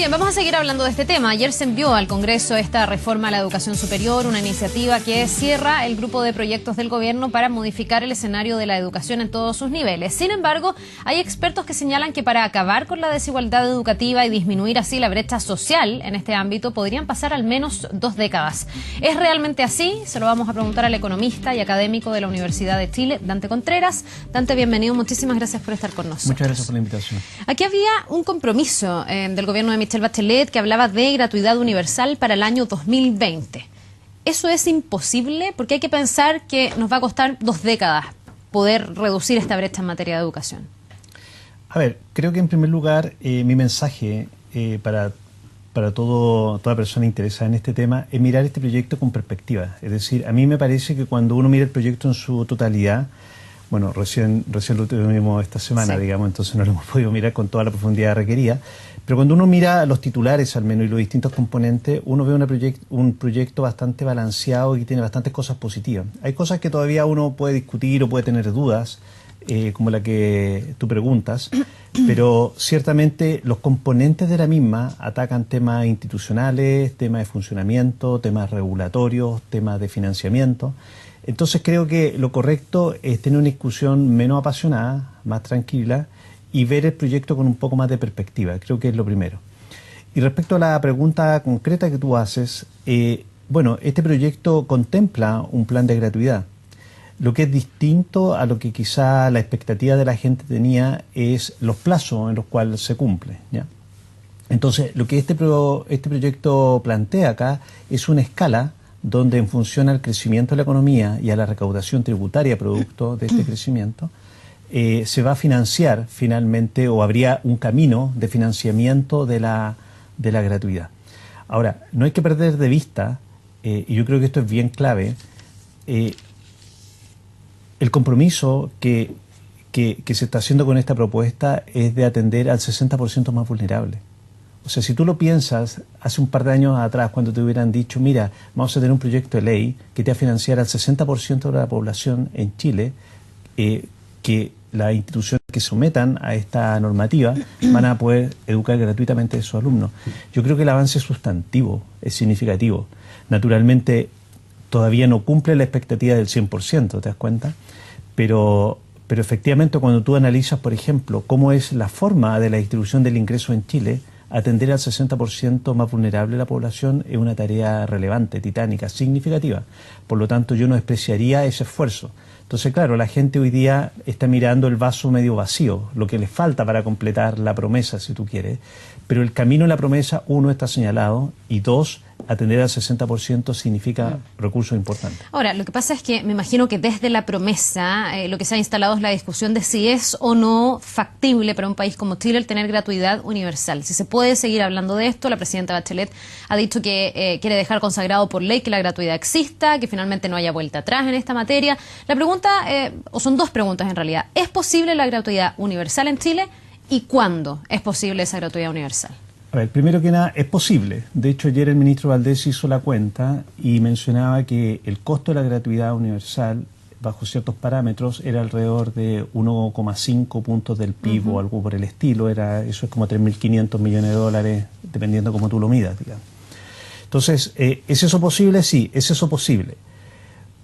Bien, vamos a seguir hablando de este tema. Ayer se envió al Congreso esta reforma a la educación superior, una iniciativa que cierra el grupo de proyectos del gobierno para modificar el escenario de la educación en todos sus niveles. Sin embargo, hay expertos que señalan que para acabar con la desigualdad educativa y disminuir así la brecha social en este ámbito podrían pasar al menos 2 décadas. ¿Es realmente así? Se lo vamos a preguntar al economista y académico de la Universidad de Chile, Dante Contreras. Dante, bienvenido. Muchísimas gracias por estar con nosotros. Muchas gracias por la invitación. Aquí había un compromiso del gobierno de Michelle Bachelet que hablaba de gratuidad universal para el año 2020. ¿Eso es imposible? Porque hay que pensar que nos va a costar 2 décadas poder reducir esta brecha en materia de educación. A ver, creo que en primer lugar mi mensaje para toda persona interesada en este tema es mirar este proyecto con perspectiva. Es decir, a mí me parece que cuando uno mira el proyecto en su totalidad, bueno, recién lo tuvimos esta semana, sí, digamos, entonces no lo hemos podido mirar con toda la profundidad requerida. Pero cuando uno mira los titulares al menos y los distintos componentes, uno ve un proyecto bastante balanceado y que tiene bastantes cosas positivas. Hay cosas que todavía uno puede discutir o puede tener dudas, como la que tú preguntas, pero ciertamente los componentes de la misma atacan temas institucionales, temas de funcionamiento, temas regulatorios, temas de financiamiento. Entonces creo que lo correcto es tener una discusión menos apasionada, más tranquila, y ver el proyecto con un poco más de perspectiva. Creo que es lo primero. Y respecto a la pregunta concreta que tú haces, bueno, este proyecto contempla un plan de gratuidad. Lo que es distinto a lo que quizá la expectativa de la gente tenía es los plazos en los cuales se cumple, ¿ya? Entonces, lo que este proyecto plantea acá es una escala donde en función al crecimiento de la economía y a la recaudación tributaria producto de este crecimiento, se va a financiar finalmente, o habría un camino de financiamiento de la gratuidad. Ahora, no hay que perder de vista, y yo creo que esto es bien clave, el compromiso que se está haciendo con esta propuesta es de atender al 60% más vulnerable. O sea, si tú lo piensas, hace un par de años atrás, cuando te hubieran dicho, mira, vamos a tener un proyecto de ley que te va a financiar al 60% de la población en Chile, que las instituciones que sometan a esta normativa van a poder educar gratuitamente a sus alumnos. Yo creo que el avance es sustantivo, es significativo. Naturalmente, todavía no cumple la expectativa del 100%, ¿te das cuenta? Pero efectivamente, cuando tú analizas, por ejemplo, cómo es la forma de la distribución del ingreso en Chile, atender al 60% más vulnerable de la población es una tarea relevante, titánica, significativa. Por lo tanto, yo no despreciaría ese esfuerzo. Entonces, claro, la gente hoy día está mirando el vaso medio vacío, lo que le falta para completar la promesa, si tú quieres. Pero el camino en la promesa, 1, está señalado, y 2, atender al 60% significa recursos importantes. Ahora, lo que pasa es que me imagino que desde la promesa lo que se ha instalado es la discusión de si es o no factible para un país como Chile el tener gratuidad universal. Si se puede seguir hablando de esto, la presidenta Bachelet ha dicho que quiere dejar consagrado por ley que la gratuidad exista, que finalmente no haya vuelta atrás en esta materia. La pregunta, o son 2 preguntas en realidad, ¿es posible la gratuidad universal en Chile? ¿Y cuándo es posible esa gratuidad universal? A ver, primero que nada, es posible. De hecho, ayer el ministro Valdés hizo la cuenta y mencionaba que el costo de la gratuidad universal, bajo ciertos parámetros, era alrededor de 1,5 puntos del PIB o algo por el estilo. Eso es como 3.500 millones de dólares, dependiendo cómo tú lo midas, digamos. Entonces, ¿es eso posible? Sí, es eso posible.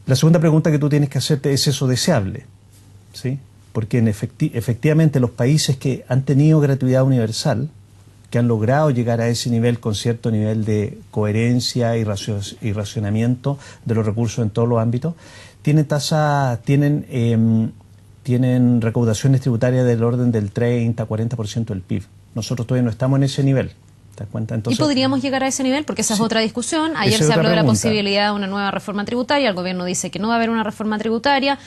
La segunda pregunta que tú tienes que hacerte, ¿es eso deseable? ¿Sí? Porque efectivamente los países que han tenido gratuidad universal, que han logrado llegar a ese nivel con cierto nivel de coherencia y racionamiento de los recursos en todos los ámbitos, tienen recaudaciones tributarias del orden del 30-40% del PIB. Nosotros todavía no estamos en ese nivel. ¿Te das cuenta? Entonces, ¿y podríamos llegar a ese nivel? Porque esa es otra discusión. Ayer se habló de la posibilidad de una nueva reforma tributaria. El gobierno dice que no va a haber una reforma tributaria.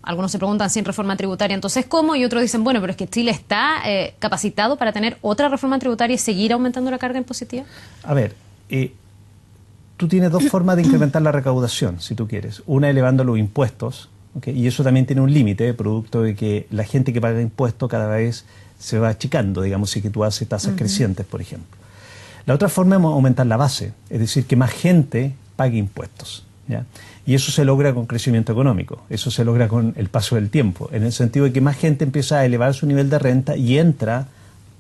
Algunos se preguntan sin reforma tributaria, entonces ¿cómo? Y otros dicen, bueno, pero es que Chile está capacitado para tener otra reforma tributaria y seguir aumentando la carga impositiva. A ver, tú tienes 2 formas de incrementar la recaudación, si tú quieres. Una, elevando los impuestos, ¿okay? Y eso también tiene un límite, producto de que la gente que paga impuestos cada vez se va achicando, digamos, si que tú haces tasas crecientes, por ejemplo. La otra forma es aumentar la base, es decir, que más gente pague impuestos, ¿ya? Y eso se logra con crecimiento económico, eso se logra con el paso del tiempo, en el sentido de que más gente empieza a elevar su nivel de renta y entra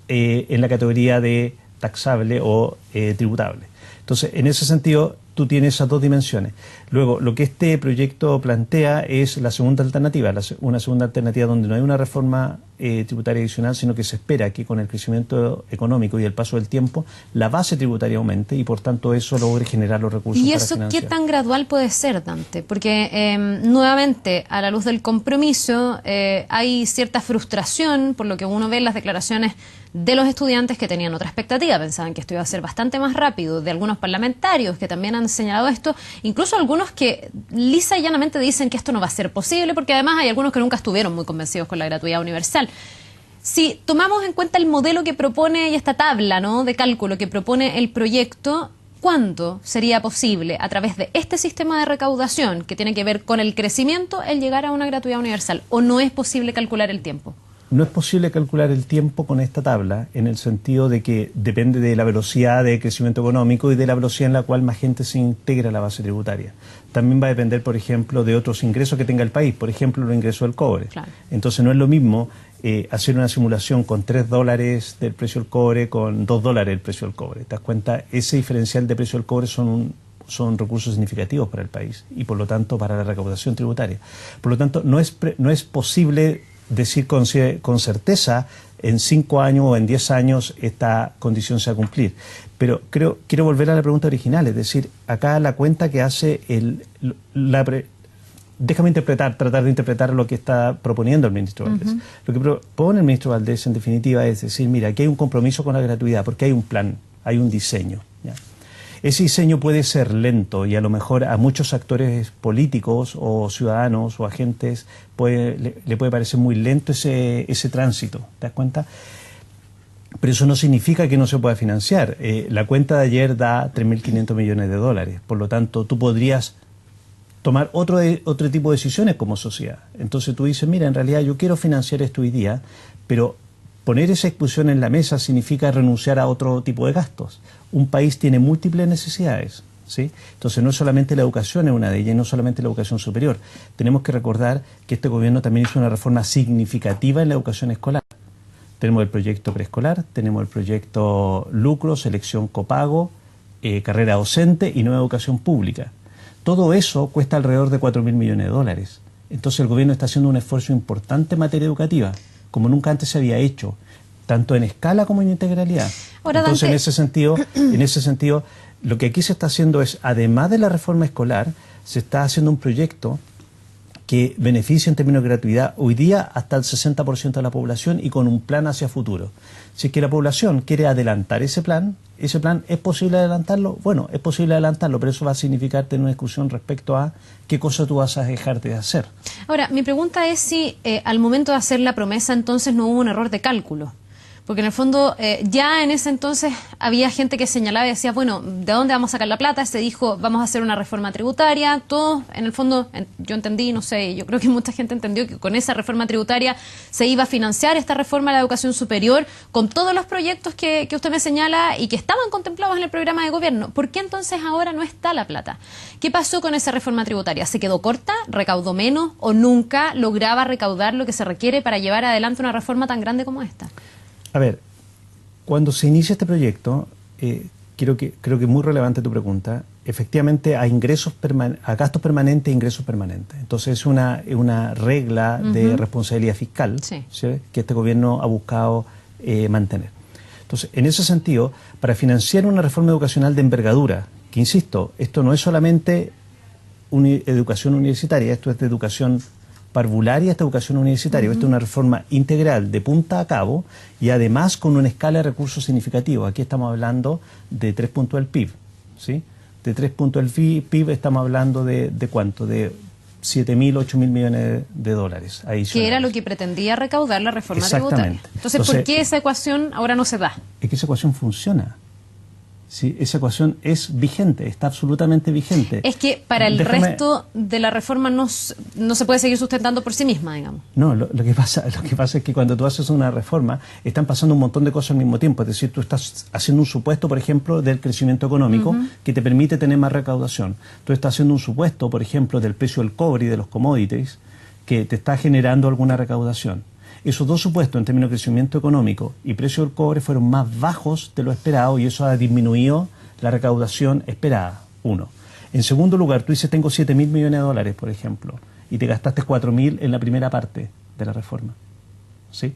en la categoría de taxable o tributable. Entonces, en ese sentido, tú tienes esas dos dimensiones. Luego, lo que este proyecto plantea es la segunda alternativa, una segunda alternativa donde no hay una reforma tributaria adicional, sino que se espera que con el crecimiento económico y el paso del tiempo, la base tributaria aumente y por tanto eso logre generar los recursos ¿Y para eso financiar. qué tan gradual puede ser, Dante? Porque nuevamente, a la luz del compromiso, hay cierta frustración por lo que uno ve en las declaraciones de los estudiantes que tenían otra expectativa, pensaban que esto iba a ser bastante más rápido, de algunos parlamentarios que también han señalado esto, incluso algunos que lisa y llanamente dicen que esto no va a ser posible, porque además hay algunos que nunca estuvieron muy convencidos con la gratuidad universal. Si tomamos en cuenta el modelo que propone y esta tabla, ¿no?, de cálculo que propone el proyecto, ¿cuándo sería posible, a través de este sistema de recaudación que tiene que ver con el crecimiento, el llegar a una gratuidad universal? ¿O no es posible calcular el tiempo? No es posible calcular el tiempo con esta tabla, en el sentido de que depende de la velocidad de crecimiento económico y de la velocidad en la cual más gente se integra a la base tributaria. También va a depender, por ejemplo, de otros ingresos que tenga el país, por ejemplo, los ingresos del cobre. Claro. Entonces no es lo mismo hacer una simulación con $3 del precio del cobre con $2 el precio del cobre. ¿Te das cuenta? Ese diferencial de precio del cobre son recursos significativos para el país y por lo tanto para la recaudación tributaria. Por lo tanto, no es posible decir con certeza en 5 años o en 10 años esta condición se va a cumplir. Pero quiero volver a la pregunta original, es decir, acá la cuenta que hace déjame tratar de interpretar lo que está proponiendo el ministro Valdés. Lo que propone el ministro Valdés, en definitiva, es decir, mira, aquí hay un compromiso con la gratuidad, porque hay un plan, hay un diseño, ¿ya? Ese diseño puede ser lento y a lo mejor a muchos actores políticos o ciudadanos o agentes le puede parecer muy lento ese tránsito, ¿te das cuenta? Pero eso no significa que no se pueda financiar. La cuenta de ayer da 3.500 millones de dólares, por lo tanto tú podrías tomar otro tipo de decisiones como sociedad. Entonces tú dices, mira, en realidad yo quiero financiar esto hoy día, pero poner esa discusión en la mesa significa renunciar a otro tipo de gastos. Un país tiene múltiples necesidades, ¿sí? Entonces no solamente la educación es una de ellas, no solamente la educación superior. Tenemos que recordar que este gobierno también hizo una reforma significativa en la educación escolar. Tenemos el proyecto preescolar, tenemos el proyecto lucro, selección copago, carrera docente y nueva educación pública. Todo eso cuesta alrededor de 4.000 millones de dólares. Entonces el gobierno está haciendo un esfuerzo importante en materia educativa, como nunca antes se había hecho, tanto en escala como en integralidad. Ahora, entonces, Dante, en ese sentido, lo que aquí se está haciendo es, además de la reforma escolar, se está haciendo un proyecto que beneficia en términos de gratuidad hoy día hasta el 60% de la población y con un plan hacia futuro. Si es que la población quiere adelantar ese plan, ¿es posible adelantarlo? Bueno, es posible adelantarlo, pero eso va a significar tener una discusión respecto a qué cosa tú vas a dejar de hacer. Ahora, mi pregunta es si al momento de hacer la promesa entonces no hubo un error de cálculo. Porque en el fondo ya en ese entonces había gente que señalaba y decía, bueno, ¿de dónde vamos a sacar la plata? Se dijo, vamos a hacer una reforma tributaria. Todos, en el fondo, yo entendí, no sé, yo creo que mucha gente entendió que con esa reforma tributaria se iba a financiar esta reforma a la educación superior con todos los proyectos que usted me señala y que estaban contemplados en el programa de gobierno. ¿Por qué entonces ahora no está la plata? ¿Qué pasó con esa reforma tributaria? ¿Se quedó corta? ¿Recaudó menos? ¿O nunca lograba recaudar lo que se requiere para llevar adelante una reforma tan grande como esta? A ver, cuando se inicia este proyecto, creo que es muy relevante tu pregunta, efectivamente hay a gastos permanentes e ingresos permanentes. Entonces es una regla de responsabilidad fiscal, ¿sí?, que este gobierno ha buscado mantener. Entonces, en ese sentido, para financiar una reforma educacional de envergadura, que insisto, esto no es solamente educación universitaria, esto es de educación parvularia, esta educación universitaria. Esta es una reforma integral de punta a cabo y además con una escala de recursos significativos. Aquí estamos hablando de 3 puntos del PIB, ¿sí? De 3 puntos del PIB estamos hablando de ¿cuánto? De 7.000, 8.000 millones de dólares adicionales. Que era lo que pretendía recaudar la reforma Exactamente. tributaria. Entonces, ¿por qué esa ecuación ahora no se da? Es que esa ecuación funciona. Sí, esa ecuación es vigente, está absolutamente vigente. Es que para el resto de la reforma no se puede seguir sustentando por sí misma, digamos. No, lo que pasa es que cuando tú haces una reforma, están pasando un montón de cosas al mismo tiempo. Es decir, tú estás haciendo un supuesto, por ejemplo, del crecimiento económico que te permite tener más recaudación. Tú estás haciendo un supuesto, por ejemplo, del precio del cobre y de los commodities que te está generando alguna recaudación. esos dos supuestos en términos de crecimiento económico y precio del cobre fueron más bajos de lo esperado y eso ha disminuido la recaudación esperada, uno. En segundo lugar, tú dices, tengo 7.000 millones de dólares, por ejemplo, y te gastaste 4.000 en la primera parte de la reforma. ¿Sí?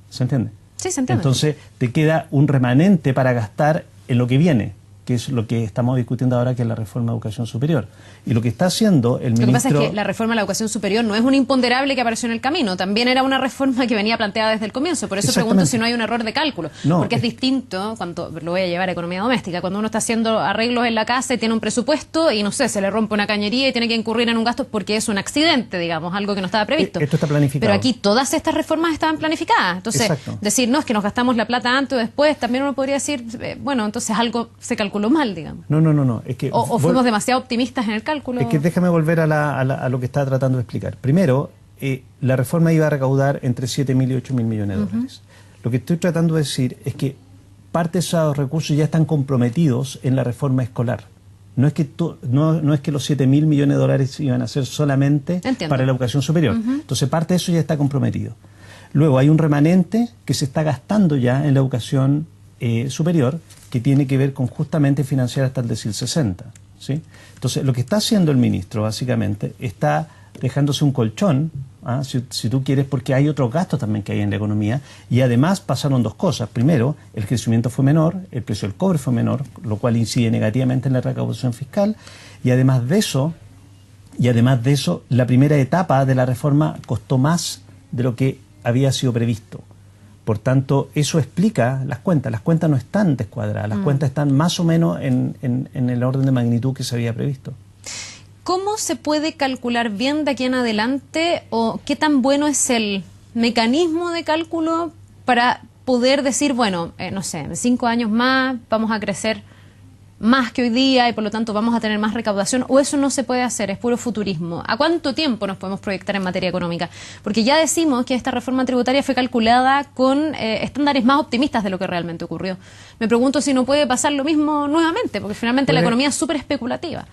¿Se entiende? Sí, se entiende. Entonces, te queda un remanente para gastar en lo que viene, que es lo que estamos discutiendo ahora, que es la reforma de educación superior. Y lo que está haciendo el ministro... Lo que pasa es que la reforma de la educación superior no es un imponderable que apareció en el camino, también era una reforma que venía planteada desde el comienzo. Por eso pregunto si no hay un error de cálculo. No, porque es distinto, cuando lo voy a llevar a economía doméstica, cuando uno está haciendo arreglos en la casa y tiene un presupuesto y, no sé, se le rompe una cañería y tiene que incurrir en un gasto porque es un accidente, digamos, algo que no estaba previsto. Esto está planificado. Pero aquí todas estas reformas estaban planificadas. Entonces, decir, no, es que nos gastamos la plata antes o después, también uno podría decir, bueno, entonces algo se calculó mal, digamos. No. Es que o fuimos demasiado optimistas en el cálculo. Es que déjame volver a lo que estaba tratando de explicar. Primero, la reforma iba a recaudar entre 7.000 y 8.000 millones de dólares. Lo que estoy tratando de decir es que parte de esos recursos ya están comprometidos en la reforma escolar. No es que, no es que los 7.000 millones de dólares iban a ser solamente para la educación superior. Entonces, parte de eso ya está comprometido. Luego, hay un remanente que se está gastando ya en la educación superior, que tiene que ver con justamente financiar hasta el decil 60. ¿Sí? Entonces, lo que está haciendo el ministro, básicamente, está dejándose un colchón, si tú quieres, porque hay otros gastos también que hay en la economía, y además pasaron dos cosas. Primero, el crecimiento fue menor, el precio del cobre fue menor, lo cual incide negativamente en la recaudación fiscal, y además de eso, la primera etapa de la reforma costó más de lo que había sido previsto. Por tanto, eso explica las cuentas. Las cuentas no están descuadradas, las cuentas están más o menos en el orden de magnitud que se había previsto. ¿Cómo se puede calcular bien de aquí en adelante o qué tan bueno es el mecanismo de cálculo para poder decir, bueno, no sé, en 5 años más vamos a crecer más que hoy día y por lo tanto vamos a tener más recaudación, o eso no se puede hacer, es puro futurismo? ¿A cuánto tiempo nos podemos proyectar en materia económica? Porque ya decimos que esta reforma tributaria fue calculada con estándares más optimistas de lo que realmente ocurrió. Me pregunto si no puede pasar lo mismo nuevamente, porque finalmente la economía es súper especulativa.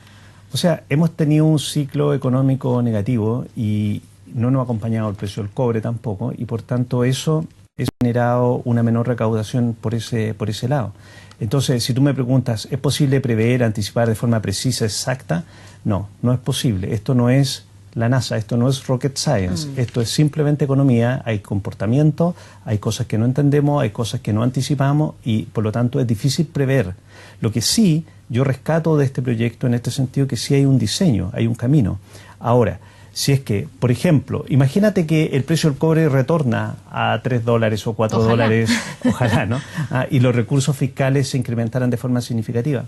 O sea, hemos tenido un ciclo económico negativo y no nos ha acompañado el precio del cobre tampoco, y por tanto eso ha generado una menor recaudación por ese lado. Entonces, si tú me preguntas, ¿es posible prever, anticipar de forma precisa, exacta? No, no es posible. Esto no es la NASA, esto no es rocket science. Esto es simplemente economía, hay comportamiento, hay cosas que no entendemos, hay cosas que no anticipamos y por lo tanto es difícil prever. Lo que sí, yo rescato de este proyecto en este sentido que sí hay un diseño, hay un camino. Ahora, si es que, por ejemplo, imagínate que el precio del cobre retorna a $3 o $4, ojalá, ¿no? Y los recursos fiscales se incrementaran de forma significativa.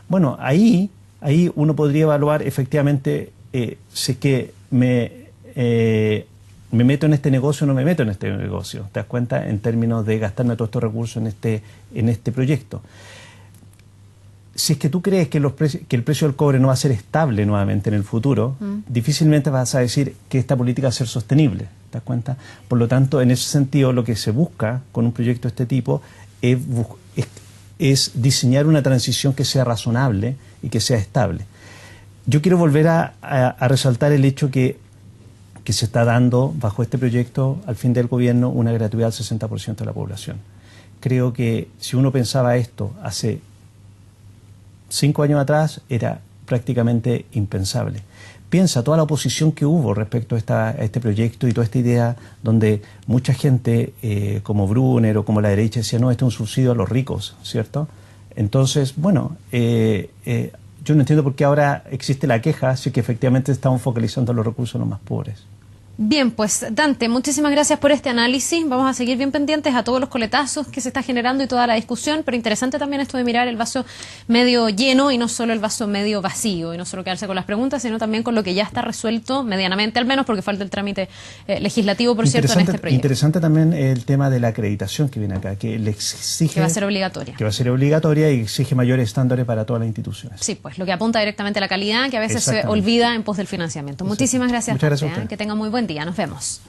Bueno, ahí uno podría evaluar efectivamente si es que me meto en este negocio o no me meto en este negocio. ¿Te das cuenta? En términos de gastarme todos estos recursos en este proyecto. Si es que tú crees que el precio del cobre no va a ser estable nuevamente en el futuro, difícilmente vas a decir que esta política va a ser sostenible. ¿Te das cuenta? Por lo tanto, en ese sentido, lo que se busca con un proyecto de este tipo es diseñar una transición que sea razonable y que sea estable. Yo quiero volver a resaltar el hecho que se está dando bajo este proyecto, al fin del gobierno, una gratuidad al 60% de la población. Creo que si uno pensaba esto hace 5 años atrás era prácticamente impensable. Piensa toda la oposición que hubo respecto a este proyecto y toda esta idea donde mucha gente como Brunner o como la derecha decía, no, esto es un subsidio a los ricos, ¿cierto? Entonces, bueno, yo no entiendo por qué ahora existe la queja si que efectivamente estamos focalizando los recursos en los más pobres. Bien, pues Dante, muchísimas gracias por este análisis. Vamos a seguir bien pendientes a todos los coletazos que se está generando y toda la discusión, pero interesante también esto de mirar el vaso medio lleno y no solo el vaso medio vacío, y no solo quedarse con las preguntas, sino también con lo que ya está resuelto medianamente, al menos porque falta el trámite legislativo, por cierto, en este proyecto. Interesante también el tema de la acreditación que viene acá, que le exige... Que va a ser obligatoria. Que va a ser obligatoria y exige mayores estándares para todas las instituciones. Sí, pues lo que apunta directamente a la calidad, que a veces se olvida en pos del financiamiento. Muchísimas gracias, Muchas gracias Dante, que tenga muy buen día. Nos vemos.